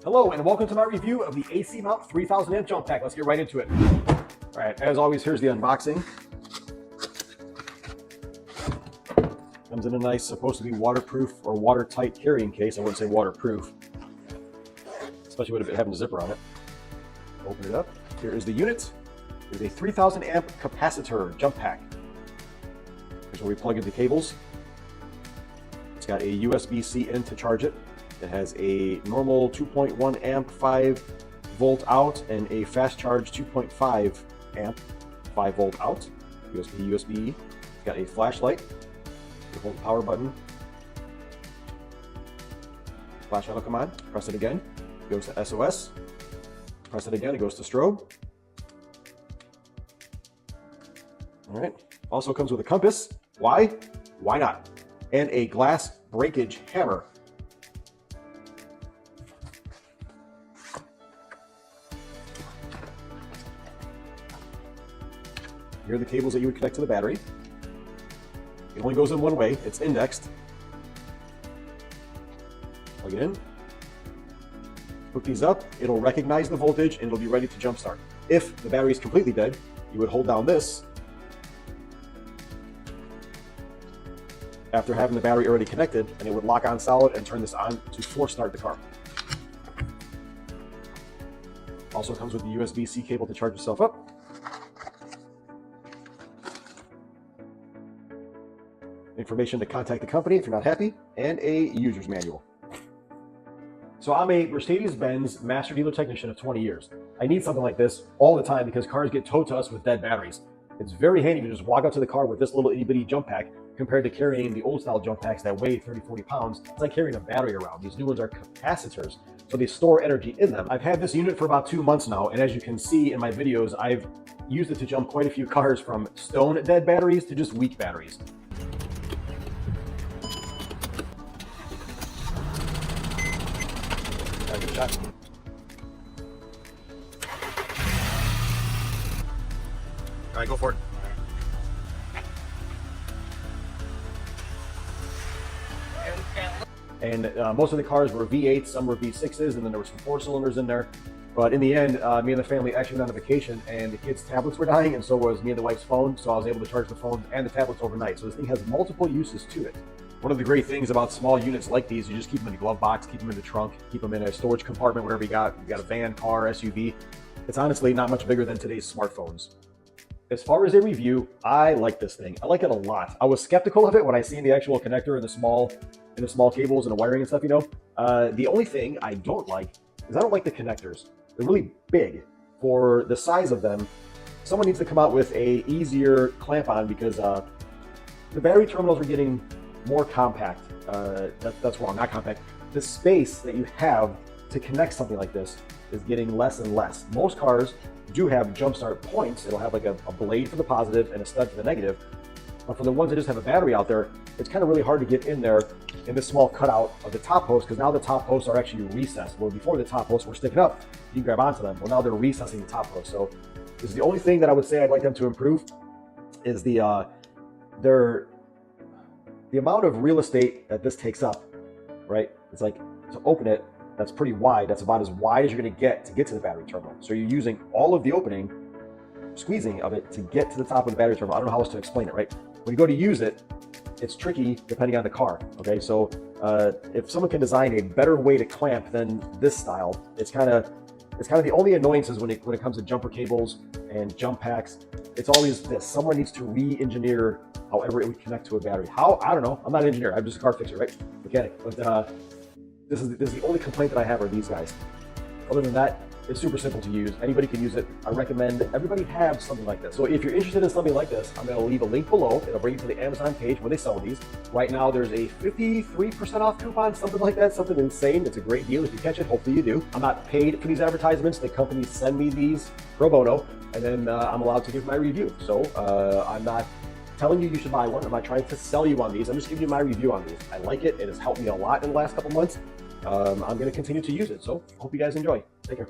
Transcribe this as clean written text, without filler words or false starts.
Hello and welcome to my review of the Acmount 3000 amp jump pack. Let's get right into it. All right, as always, here's the unboxing. Comes in a nice, supposed to be waterproof or watertight carrying case. I wouldn't say waterproof, especially with it having a zipper on it. Open it up. Here is the unit. There's a 3000 amp capacitor jump pack. Here's where we plug in the cables. It's got a USB-C in to charge it. It has a normal 2.1 amp 5 volt out and a fast charge 2.5 amp 5 volt out. USB. It's got a flashlight. You hold the power button. Flashlight will come on. Press it again. It goes to SOS. Press it again. It goes to strobe. All right. Also comes with a compass. Why? Why not? And a glass breakage hammer. Here are the cables that you would connect to the battery. It only goes in one way. It's indexed. Plug it in. Hook these up. It'll recognize the voltage and it'll be ready to jump start. If the battery is completely dead, you would hold down this after having the battery already connected, and it would lock on solid and turn this on to force start the car. Also comes with the USB-C cable to charge itself up. Information to contact the company if you're not happy, and a user's manual. So I'm a Mercedes-Benz master dealer technician of 20 years. I need something like this all the time because cars get towed to us with dead batteries. It's very handy to just walk out to the car with this little itty-bitty jump pack compared to carrying the old style jump packs that weigh 30-40 pounds. It's like carrying a battery around. These new ones are capacitors, so they store energy in them. I've had this unit for about 2 months now, and as you can see in my videos, I've used it to jump quite a few cars from stone dead batteries to just weak batteries. Good shot. All right, go for it. And most of the cars were V8s, some were V6s, and then there were some 4 cylinders in there. But in the end, me and the family actually went on a vacation, and the kids' tablets were dying, and so was me and the wife's phone, so I was able to charge the phone and the tablets overnight. So this thing has multiple uses to it. One of the great things about small units like these, you just keep them in the glove box, keep them in the trunk, keep them in a storage compartment, whatever you got. You got a van, car, SUV. It's honestly not much bigger than today's smartphones. As far as a review, I like this thing. I like it a lot. I was skeptical of it when I seen the actual connector and the small cables and the wiring and stuff, you know. The only thing I don't like is I don't like the connectors. They're really big for the size of them. Someone needs to come out with a easier clamp on because the battery terminals are getting more compact. That's wrong, not compact. The space that you have to connect something like this is getting less and less. Most cars do have jump start points. It'll have like a blade for the positive and a stud for the negative. But for the ones that just have a battery out there, it's kind of really hard to get in there in this small cutout of the top post, because now the top posts are actually recessed. Where before the top posts were sticking up, you can grab onto them. Well, now they're recessing the top post. So this is the only thing that I would say I'd like them to improve is the amount of real estate that this takes up, right? It's like to open it, that's pretty wide. That's about as wide as you're going to get to the battery terminal. So you're using all of the opening, squeezing of it to get to the top of the battery terminal. I don't know how else to explain it, right? When you go to use it, it's tricky depending on the car, okay? So if someone can design a better way to clamp than this style, it's kind of the only annoyances when it comes to jumper cables and jump packs. It's always this. Someone needs to re-engineer however it would connect to a battery. How? I don't know. I'm not an engineer. I'm just a car fixer, right? Mechanic. But this is the only complaint that I have are these guys. Other than that, it's super simple to use. Anybody can use it. I recommend everybody have something like this. So if you're interested in something like this, I'm going to leave a link below. It'll bring you to the Amazon page where they sell these. Right now, there's a 53% off coupon, something like that, something insane. It's a great deal if you catch it. Hopefully you do. I'm not paid for these advertisements. The companies send me these pro bono, and then I'm allowed to give my review. So I'm not telling you should buy one. I'm not trying to sell you on these. I'm just giving you my review on these. I like it. It has helped me a lot in the last couple months. I'm going to continue to use it. So hope you guys enjoy. Take care.